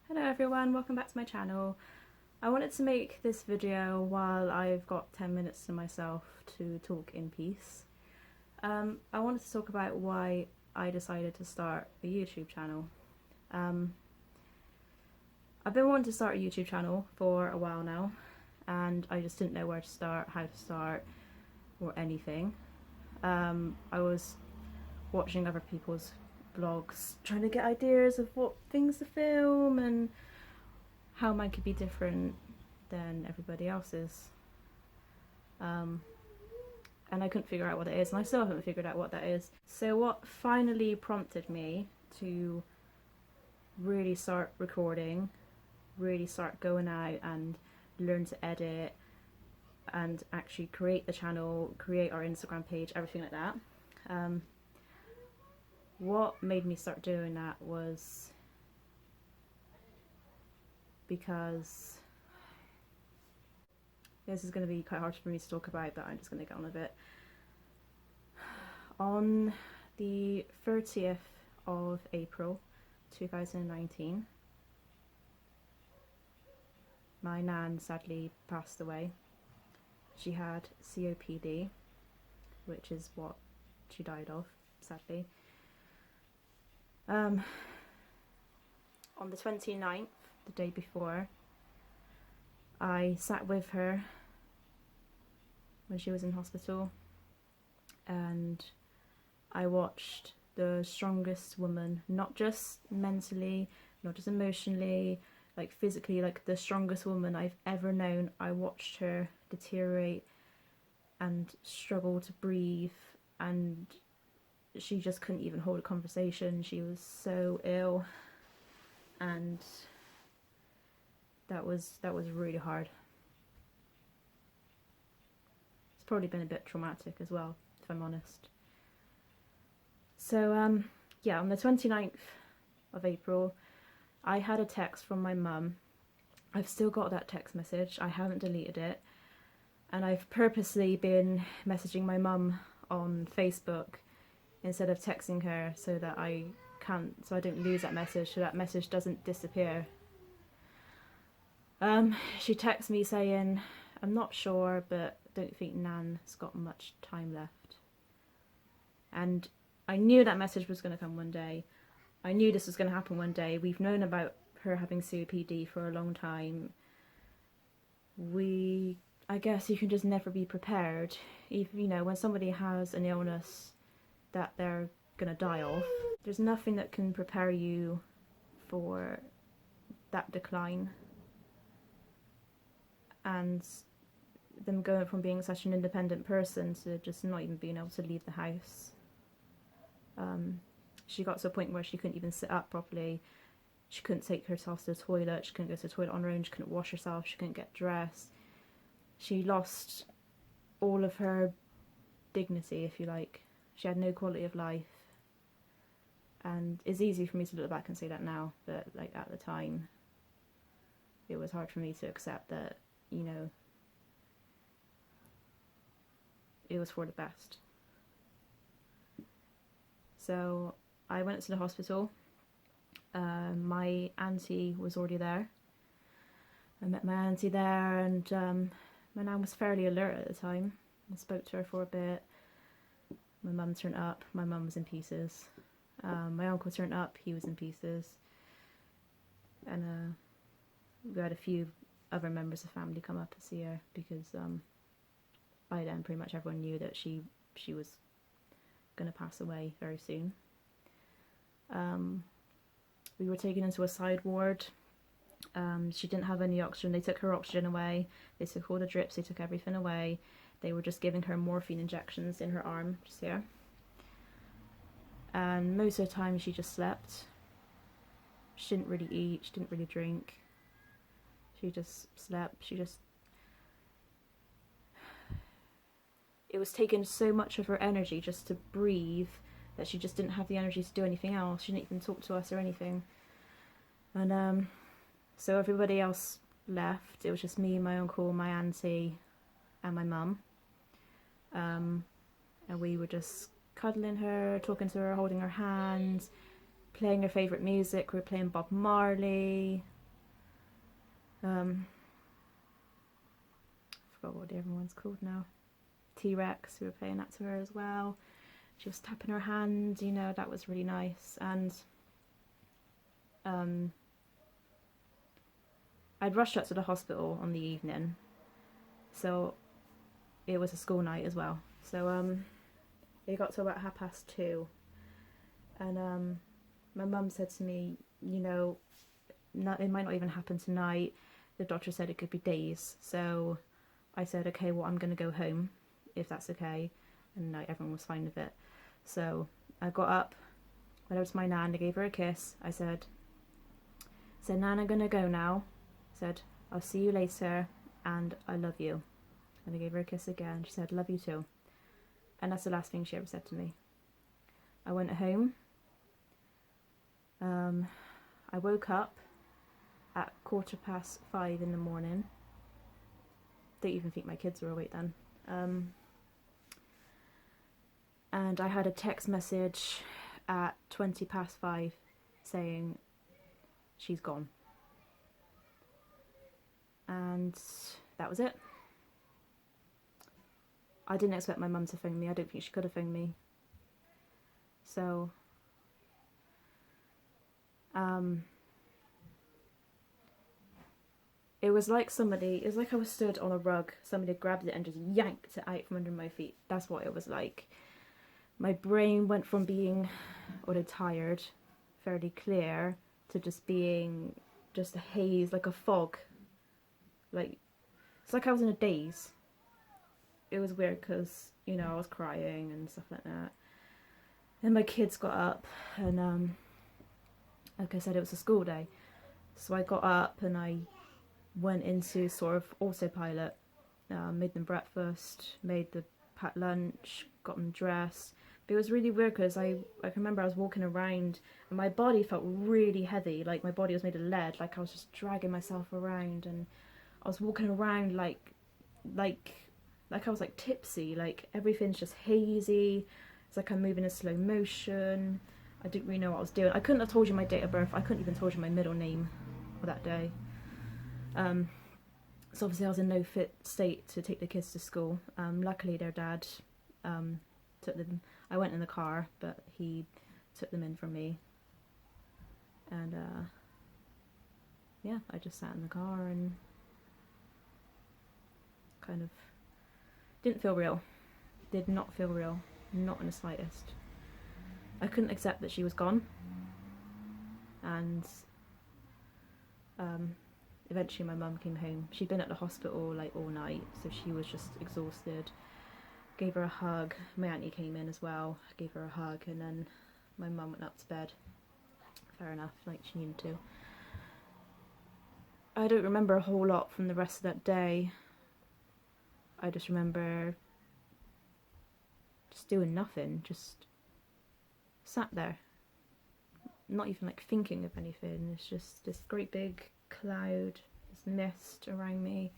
Hello everyone, welcome back to my channel. I wanted to make this video while I've got 10 minutes to myself to talk in peace. I wanted to talk about why I decided to start a YouTube channel. I've been wanting to start a YouTube channel for a while now, and I just didn't know where to start, how to start, or anything. I was watching other people's vlogs, trying to get ideas of what things to film and how mine could be different than everybody else's. And I couldn't figure out what it is, and I still haven't figured out what that is. So what finally prompted me to really start recording, really start going out and learn to edit and actually create the channel, create our Instagram page, everything like that. What made me start doing that was because this is going to be quite hard for me to talk about, but I'm just going to get on with it. On the 30th of April 2019, my nan sadly passed away. She had COPD, which is what she died of, sadly. On the 29th, the day before, I sat with her when she was in hospital, and I watched the strongest woman, not just mentally, not just emotionally, like physically, like the strongest woman I've ever known. I watched her deteriorate and struggle to breathe, and she just couldn't even hold a conversation. She was so ill, and that was really hard. It's probably been a bit traumatic as well, if I'm honest. So yeah, on the 29th of April, I had a text from my mum. I've still got that text message, I haven't deleted it, and I've purposely been messaging my mum on Facebook instead of texting her so that I don't lose that message, so that message doesn't disappear. She texted me saying, "I'm not sure, but I don't think Nan's got much time left." And I knew that message was going to come one day. I knew this was going to happen one day. We've known about her having COPD for a long time. I guess you can just never be prepared. You know, when somebody has an illness that they're going to die of, there's nothing that can prepare you for that decline. And them going from being such an independent person to just not even being able to leave the house. She got to a point where she couldn't even sit up properly. She couldn't take herself to the toilet. She couldn't go to the toilet on her own. She couldn't wash herself. She couldn't get dressed. She lost all of her dignity, if you like. She had no quality of life. And it's easy for me to look back and say that now, but like at the time, it was hard for me to accept that, you know, it was for the best. So I went to the hospital. My auntie was already there. I met my auntie there, and my nan was fairly alert at the time. I spoke to her for a bit. My mum turned up. My mum was in pieces. My uncle turned up. He was in pieces. And we had a few other members of family come up to see her because by then pretty much everyone knew that she was going to pass away very soon. We were taken into a side ward. She didn't have any oxygen. They took her oxygen away. They took all the drips. They took everything away. They were just giving her morphine injections in her arm, just here. And most of the time she just slept. She didn't really eat. She didn't really drink. She just slept. It was taking so much of her energy just to breathe that she just didn't have the energy to do anything else. She didn't even talk to us or anything. And so everybody else left. It was just me, my uncle, my auntie, and my mum. And we were just cuddling her, talking to her, holding her hand, playing her favourite music. We were playing Bob Marley. I forgot what the other one's called now. T-Rex, we were playing that to her as well. She was tapping her hand, you know, that was really nice. And I'd rushed up to the hospital on the evening, so it was a school night as well. So it got to about 2:30, and my mum said to me, you know, it might not even happen tonight. The doctor said it could be days. So I said, okay, well, I'm going to go home, if that's okay. And everyone was fine with it. So I got up, went over to my nan, I gave her a kiss. I said, Nan, I'm going to go now. I said, I'll see you later, and I love you. And I gave her a kiss again. She said, love you too. And that's the last thing she ever said to me. I went home. I woke up at 5:15 in the morning. Don't even think my kids were awake then. And I had a text message at 5:20 saying she's gone. And that was it. I didn't expect my mum to phone me. I don't think she could have phoned me. So it was like I was stood on a rug, somebody grabbed it and just yanked it out from under my feet. That's what it was like. My brain went from being tired, fairly clear, to just being just a haze, like a fog. Like, it's like I was in a daze. It was weird because, you know, I was crying and stuff like that. And my kids got up, and like I said, it was a school day. So I got up and I went into sort of autopilot. Made them breakfast, made the packed lunch, got them dressed. But it was really weird because I can remember I was walking around and my body felt really heavy, like my body was made of lead, like I was just dragging myself around, and I was walking around like I was like tipsy, like everything's just hazy. It's like I'm moving in slow motion. I didn't really know what I was doing. I couldn't have told you my date of birth. I couldn't even told you my middle name for that day. So obviously I was in no fit state to take the kids to school. Luckily their dad took them. I went in the car, but he took them in from me. And yeah, I just sat in the car and kind of didn't feel real. Did not feel real. Not in the slightest. I couldn't accept that she was gone. And eventually my mum came home. She'd been at the hospital like all night, so she was just exhausted. Gave her a hug. My auntie came in as well. Gave her a hug, and then my mum went up to bed. Fair enough, like she needed to. I don't remember a whole lot from the rest of that day. I just remember just doing nothing, just sat there, not even like thinking of anything. It's just this great big cloud, this mist around me.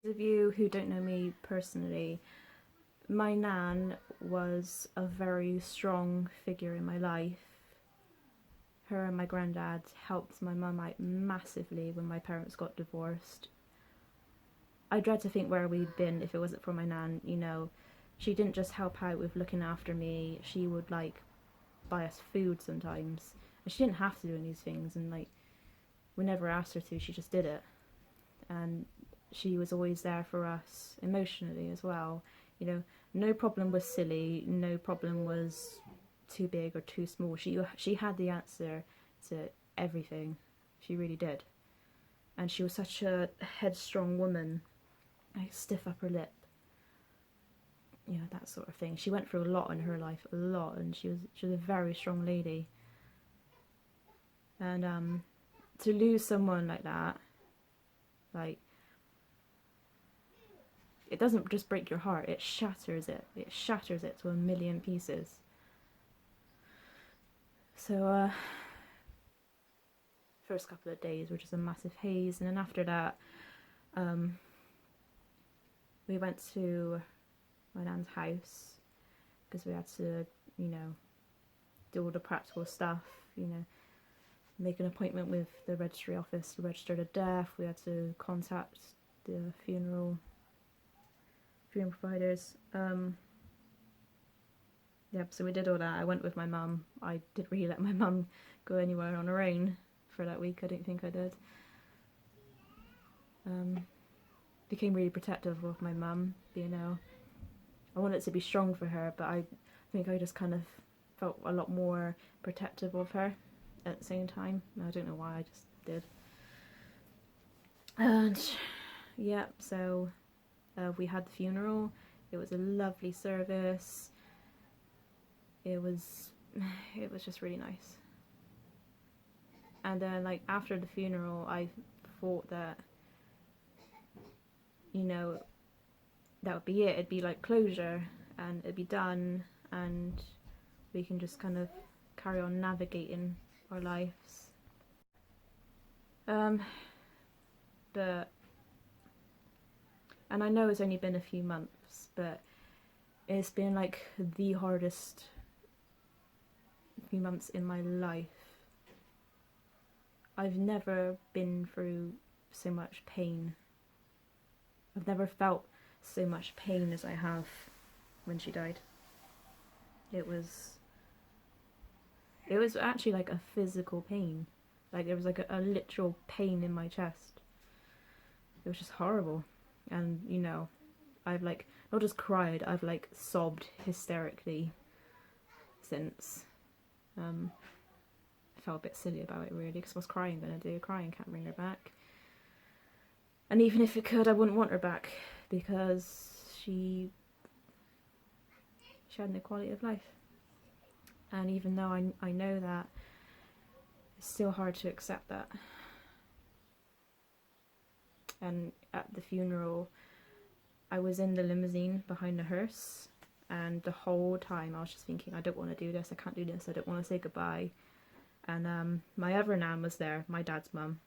Those of you who don't know me personally, my nan was a very strong figure in my life. Her and my granddad helped my mum out massively when my parents got divorced. I dread to think where we'd been if it wasn't for my nan, you know. She didn't just help out with looking after me, she would like buy us food sometimes. And she didn't have to do any of these things, and like we never asked her to, she just did it. And she was always there for us emotionally as well. You know, no problem was silly, no problem was too big or too small. She had the answer to everything. She really did. And she was such a headstrong woman, like stiff upper lip, you know, that sort of thing. She went through a lot in her life, a lot, and she was a very strong lady. And to lose someone like that, like, it doesn't just break your heart, it shatters it. It shatters it to a million pieces. So first couple of days were just a massive haze, and then after that we went to my nan's house because we had to, you know, do all the practical stuff, you know, make an appointment with the registry office to register the death. We had to contact the funeral providers. Yeah, so we did all that. I went with my mum. I didn't really let my mum go anywhere on her own for that week. I don't think I did. Became really protective of my mum, you know. I wanted to be strong for her, but I think I just kind of felt a lot more protective of her at the same time. I don't know why, I just did. And yeah, so we had the funeral. It was a lovely service. It was just really nice. And then, like, after the funeral, I thought that, you know, that would be it. It'd be like closure, and it'd be done, and we can just kind of carry on navigating our lives. But, and I know it's only been a few months, but it's been like the hardest few months in my life. I've never been through so much pain. I've never felt so much pain as I have when she died. It was actually like a physical pain. Like, there was like a literal pain in my chest. It was just horrible. And, you know, I've like not just cried, I've like sobbed hysterically since. I felt a bit silly about it, really, because what's crying gonna do? Crying can't bring her back. And even if it could, I wouldn't want her back, because she had no quality of life. And even though I know that, it's still hard to accept that. And at the funeral, I was in the limousine behind the hearse, and the whole time I was just thinking, I don't want to do this, I can't do this, I don't want to say goodbye. And my other nan was there, my dad's mum,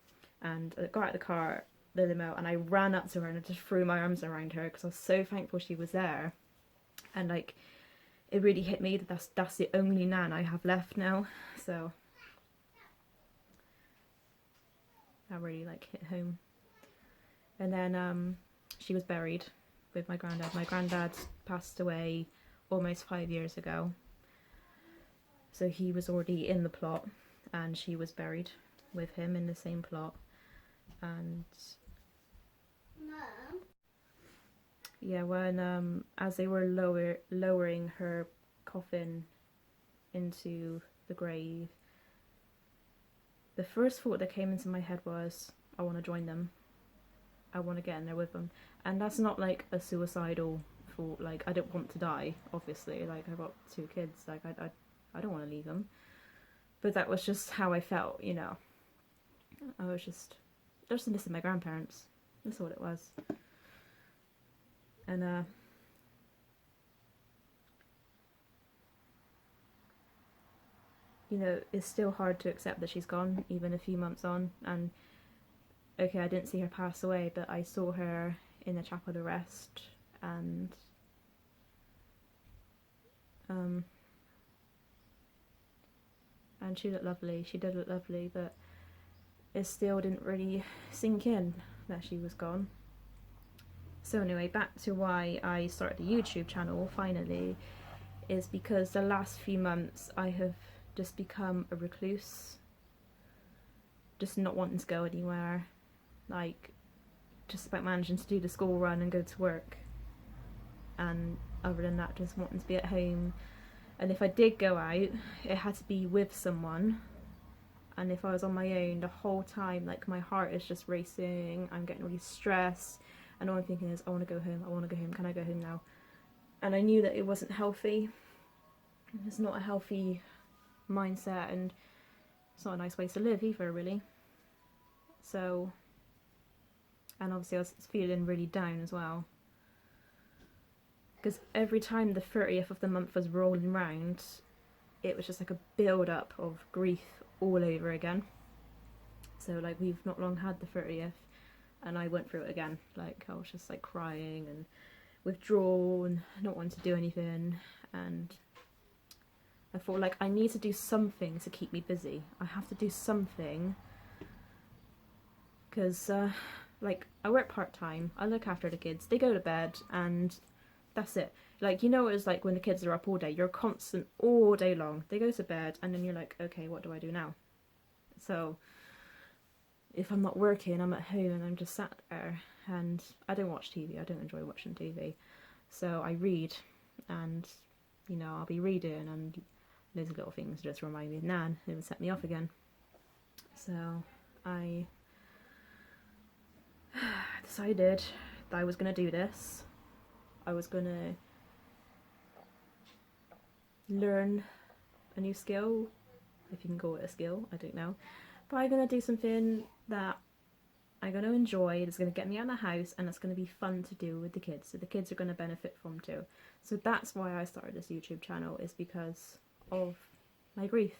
and I got out of the car, the limo, and I ran up to her and I just threw my arms around her because I was so thankful she was there. And like, it really hit me that that's the only nan I have left now. So that really like hit home. And then she was buried with my granddad. My granddad passed away almost 5 years ago, so he was already in the plot, and she was buried with him in the same plot. And yeah, when as they were lowering her coffin into the grave, the first thought that came into my head was, I want to join them. I want to get in there with them. And that's not like a suicidal thought. Like, I don't want to die, obviously. Like, I've got 2 kids. Like, I don't want to leave them. But that was just how I felt, you know. I was just missing my grandparents. That's what it was. And you know, it's still hard to accept that she's gone, even a few months on. And okay, I didn't see her pass away, but I saw her in the chapel to rest, and she looked lovely. She did look lovely, but it still didn't really sink in that she was gone. So anyway, back to why I started the YouTube channel finally, is because the last few months I have just become a recluse, just not wanting to go anywhere, like just about managing to do the school run and go to work, and other than that just wanting to be at home. And if I did go out, it had to be with someone, and if I was on my own the whole time, like, my heart is just racing, I'm getting really stressed, and all I'm thinking is, I want to go home, I want to go home, can I go home now? And I knew that it wasn't healthy. It's not a healthy mindset, and it's not a nice way to live either, really. So, and obviously I was feeling really down as well, because every time the 30th of the month was rolling round, it was just like a build up of grief all over again. So like, we've not long had the 30th, and I went through it again. Like, I was just like crying and withdrawn, not wanting to do anything, and I thought, like, I need to do something to keep me busy. I have to do something, because like, I work part-time, I look after the kids, they go to bed, and that's it. Like, you know, it's like when the kids are up all day, you're constant all day long. They go to bed, and then you're like, okay, what do I do now? So if I'm not working, I'm at home and I'm just sat there, and I don't watch TV. I don't enjoy watching TV. So I read, and, you know, I'll be reading, and those little things just remind me of Nan. It would set me off again. So I decided that I was going to do this. I was going to learn a new skill, if you can call it a skill, I don't know. But I'm going to do something that I'm going to enjoy, it's going to get me out of the house, and it's going to be fun to do with the kids. So the kids are going to benefit from too. So that's why I started this YouTube channel, is because of my grief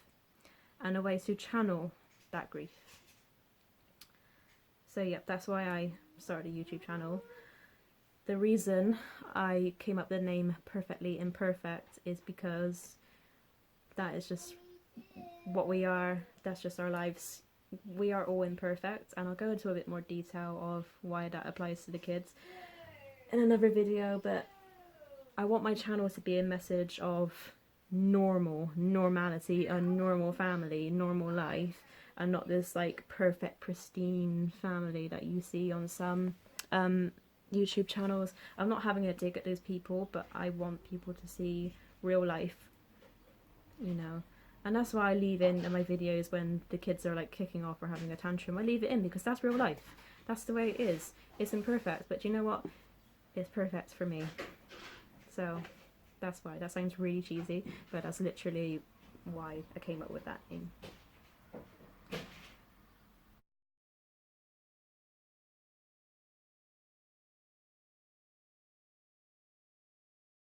and a way to channel that grief. So yeah, that's why I started a YouTube channel. The reason I came up with the name Perfectly Imperfect is because that is just what we are. That's just our lives. We are all imperfect, and I'll go into a bit more detail of why that applies to the kids in another video, but I want my channel to be a message of normality, a normal family, normal life, and not this like perfect, pristine family that you see on some YouTube channels. I'm not having a dig at those people, but I want people to see real life, you know. And that's why I leave in my videos when the kids are like kicking off or having a tantrum. I leave it in because that's real life. That's the way it is. It's imperfect, but you know what? It's perfect for me. So that's why. That sounds really cheesy, but that's literally why I came up with that name.